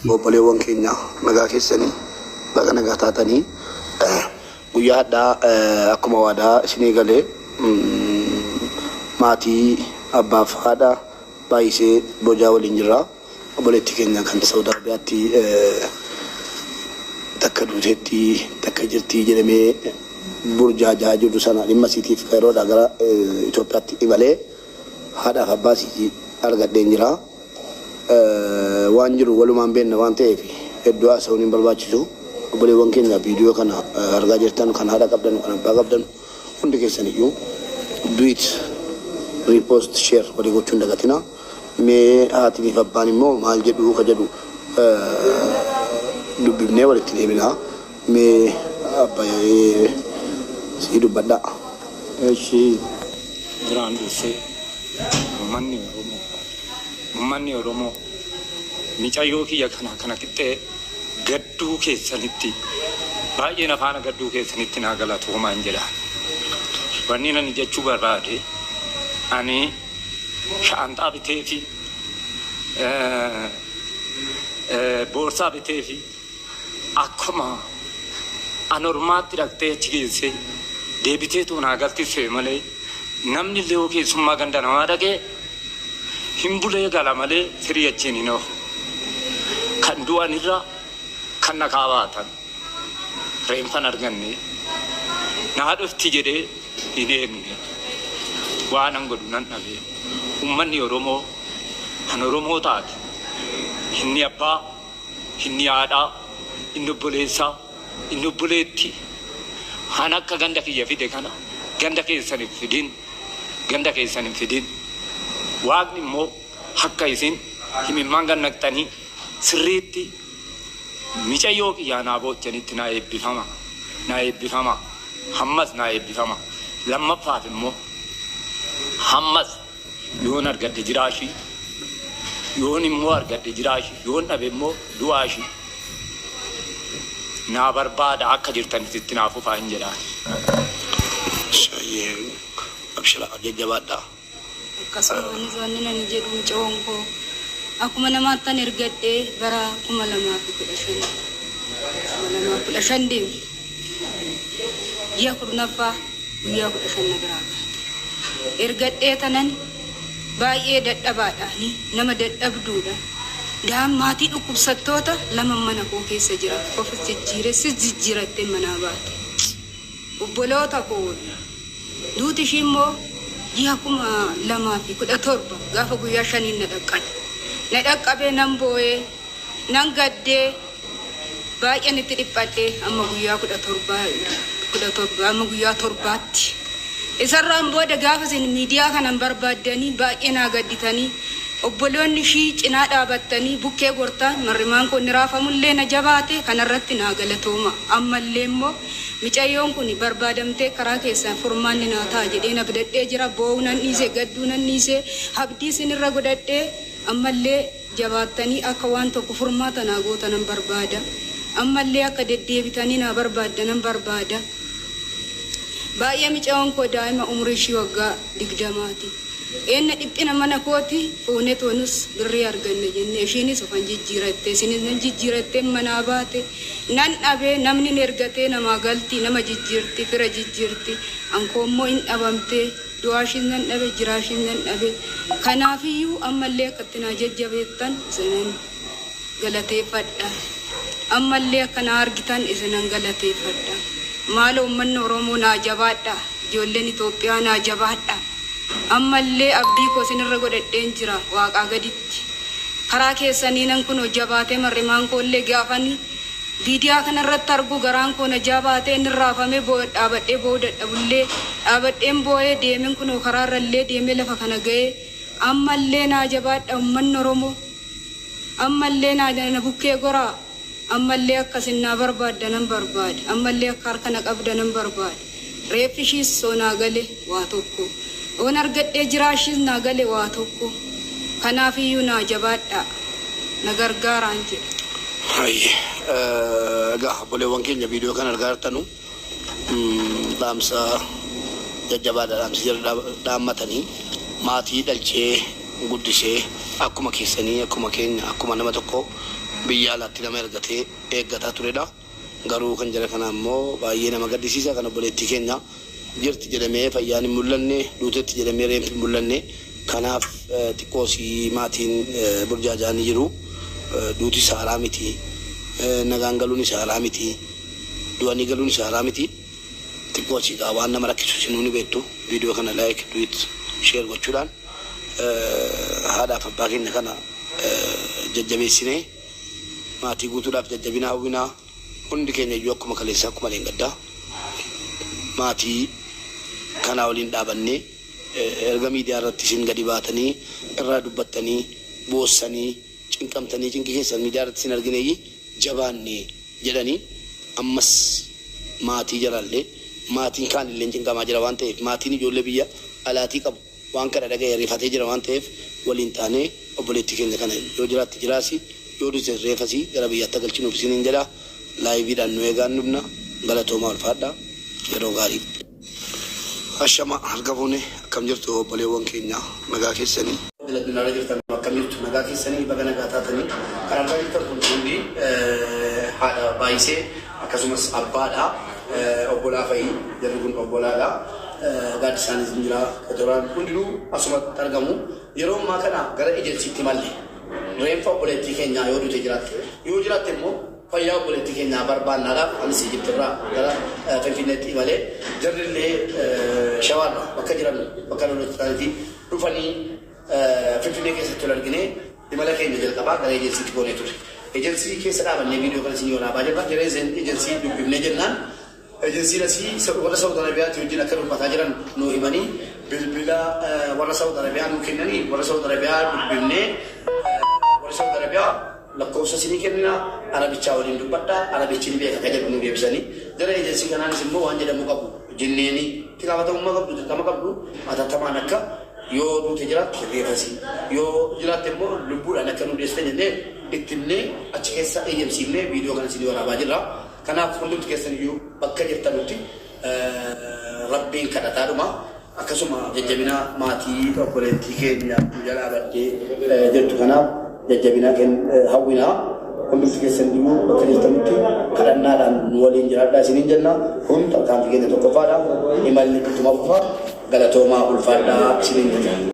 obboleewwan keenya nagaa keessanii baga nagaa taatanii guyyaa hadhaa akkuma waadaa isinii galee maatii abbaaf haadha baay'isee bojaa waliin jirra. Obboleettii keenya kan Saudi Arabiyaatti takka duuteetti takka jirtii jedhamee burjaajaa jiru sana dhimma siitiif yeroodhaa gara Itoophiyaatti imalee haadhaaf abbaa siitii argadheen jira. Waan jiru walumaan beekna waan ta'eef hedduu haasa'uun hin barbaachisu. Obboleewwan keenya viidiyoo kana argaa jirtan kan haadha qabdan kan abbaa qabdan hundi keessaniyyuu duit repost share walii gochuun dagatina. Mee haatiif abbaan immoo maal jedhu ka jedhu dubbifnee walitti deebinaa. Mee abbaayee sii dubbadhaa. Eshi giraandusee Manni Oromoo micayyoo kiyya kana qixxee gadduu keessanitti baay'een afaan gadduu keessanitti naa galatoomaan jedha. Wanni ani jechuu barbaade ani shaanxaa bitee fi boorsaa bitee fi akkuma anormaatti dhaqxee achi geessee deebiteetu naa galtisse malee namni illee yoo keessummaa ganda namaa dhaqee himbulee gala malee firii achiin hin oofu. Kan du'an irra kan na kaabatan reeffan arganne naa dhufti jedhee hin eegne waan an godhu nan dhabe. Uummanni Oromoo kan Oromoo taate inni abbaa inni haadhaa inni obboleessaa inni obboleetti kan akka ganda kiyya fide kana ganda keessan hin fidin. Waaqni immoo akka isin himimmaan gannaqxanii sirriitti micayyoo kiyyaa naa boochanitti naa eebbifama hammas naa eebbifama. Lammaffaaf immoo hammas yoon argadde jiraashii yoon immoo argadde jiraashii yoon dhabe immoo du'aashii naa barbaada akka jirtanitti naa fufaa hin jedhaan. Abshira jajjabaadhaa. Akkasumas wanni nani jedhu mucaan koo akkuma namaattan ergadhee bara 2015 deemu ji'a 10ffaa guyyaa 15 na biraa ergadhee tanan baay'ee dadhabaadhaani nama dadhabduudha. Daan maatii dhukkubsattoota lama mana koo keessa jira ofis jijjiirattee manaa baate obboloota koo duuti ishii immoo ji'a 2017 gaafa guyyaa 5 na dhaqqabe nan boo'ee nan gaddee baay'een itti dhiphadhee amma guyyaa 17 amma guyyaa 7tti isarraan booda gaafa isin miidiyaa kanan barbaaddanii baay'ee naa gadditanii obboloonni ishii cinaa dhaabattanii bukkee gortaan marrimaan kun raafamullee na jabaate kanarratti naa galatooma. Ammallee immoo micayyoon kun barbaadamtee karaa keessaan furmaanni naa ta'a jedhee na bidadhee jira. Boo'uu nan dhiise gadduu nan dhiise abdii isinirra godhadhee ammallee jabaattanii akka waan tokko furmaata naa goota nan barbaada. Ammallee akka deddeebitanii naa barbaadda nan barbaada. Baay'ee micayyoon koo daa'ima umurii ishii waggaa 20ti. Eenna dhiphina mana kooti fuunee toonus birrii arganne jenne ishiinis ofan jijjiiratte isinis nan jijjiiratte manaa baate nan dhabee namni ergatee namaa galti nama jijjiirti fira jijjiirti ankoommoo hin dhabamtee du'aashin nan dhabe jiraashin nan dhabe. Kanaafiyyuu ammallee akkatti naa jajjabeettan isinan galateeffadha. Ammallee akka naa argitan isinan galateeffadha. Maal uummanni Oromoo naa jabaadha. Ijoolleen Itoophiyaa naa jabaadha. Ammallee abdii koo isinirra godhadheen jira waaqaa gaditti. Karaa keessanii nan kun jabaatee marrimaan koollee gaafanii viidiyaa kanarratti argu garaan koo na jabaatee inni raafamee dhaabadhee boo'uu dadhabullee dhaabadheen boo'ee deemen kun karaarrallee deemee lafa kana ga'ee ammallee naa jabaadha uummanni Oromoo. Ammallee naa bukkee goraa ammallee akkasin naa barbaadda nan barbaada. Ammallee akka harka na qabda nan barbaada. Reeffi ishiis soonaa galee waa tokko. On argadhee jiraashis naa galee waa tokko. Kanaafiyyuu naa jabaadha na gargaaraan jedha. Egaa obboleewwan keenya viidiyoo kan argaa jirtanu dhaamsa jajjabaadha dhaamsi jala dhaammatanii maatii dhalchee guddisee akkuma keessanii akkuma keenya akkuma nama tokko biyya alaatti nama ergatee eeggataa turedha. Garuu kan jara kana ammoo baay'ee nama gaddisiisa. Kan obboleettii keenya jirti jedhamee fayyaan hin mul'anne, duutetti jedhamee reeffi hin mul'anne. Kanaaf xiqqoosii maatiin burjaajaanii jiru. Duuti saaraa miti, nagaan galuun saaraa miti, du'anii galuun saaraa miti. Xiqqoosii waan nama rakkisu sinuuni beektu. Viidiyoo kana laayik, duwit, sheer gochuudhaan haadhaaf abbaa keenya kana jajjabeessinee maatii guutuudhaaf jajjabinaa hawwinaa. Hundi keenya iyyuu akkuma kaleessaa akkuma leengaddaa maatii kanaa waliin dhaabannee erga miidiyaa irratti isin gadi baatanii irraa dubbattanii boossanii cinqamtanii cinqii keessan miidiyaa irratti isin argineeyyi jabaannee jedhanii ammas maatii jaraallee maatiin kaan illee cinqamaa jira waan ta'eef maatiin ijoollee biyya alaatii qabu waan kana dhaga'ee rifatee jira waan ta'eef waliin taanee obboleettii keenya kana yoo jiraatti jiraasi yoo dhuse reefasii gara biyyaatti galchinuuf isiniin jedha. Laayiviidhaan nu eegaan nubna galatoomaa ulfaadhaa yeroo gaarii. Ashama harka fuune akkam jirtu obboleewwan keenya nagaa keessanii. Addunyaarra jirtan akkam jirtu nagaa keessanii baga nagaa taatanii kan argaa jirtan kun hundi haadha baay'isee akkasumas abbaadha obbolaa fa'i jarri kun obbolaadha. Gaaddi isaanis jira qatoraan hundinuu asumatti argamu. Yeroo ammaa kana gara ejensiitti malle reeffa obboleettii keenyaa yoo duute jiraatte immoo fayyaa obboleettii keenyaa barbaannaadhaaf anis Ijiptirraa gara Finfinneetti malee jarrillee shawaarra bakka jiran bakka loltotaanitti dhufanii Finfinnee keessatti wal argine imala keenya jalqabaa gara ejensiitti goonee ture. Ejensii keessa dhaabannee viidiyoo kana isin yoonaa baajirra jireen ejensii dubbifnee jennaan ejensii lasii warra Saawud Arabiyaatti wajjin akka dubbataa jiran nu himanii bilbila warra Saawud Arabiyaa nu kennanii warra Saawud Arabiyaa dubbifnee warra Saawud Arabiyaa lakkoofsa isinii kennina arabichaa waliin dubbadhaa arabichiin beeka ka jedhu nu deebisanii jara ejensi kanaanis immoo waan jedhamu qabu jenneeni itti gaafatamummaa qabdu dirqama qabdu atattamaan akka yoo duute jiraatte reefasii yoo jiraatte immoo lubbuudhaan akka nu deessite jennee ittinnee achi keessa eeyyamsiifnee viidiyoo kana isinii waraabaa jirra. Kanaaf hundumti keessan iyyuu bakka jirtanutti rabbiin kadhataadhuma akkasuma jajjabina maatii obboleettii keenya jalaa baddee jirtu kanaaf jajjabinaa hawwinaa hundumti keessan iyyuu bakka jirtanutti kadhannaadhaan nu waliin jiraadhaa isiniin jenna. Kun tarkaanfii keenya tokkoffaadha. Imalli ittuma fufaa galatoomaa ulfaadhaa isiniin jenna.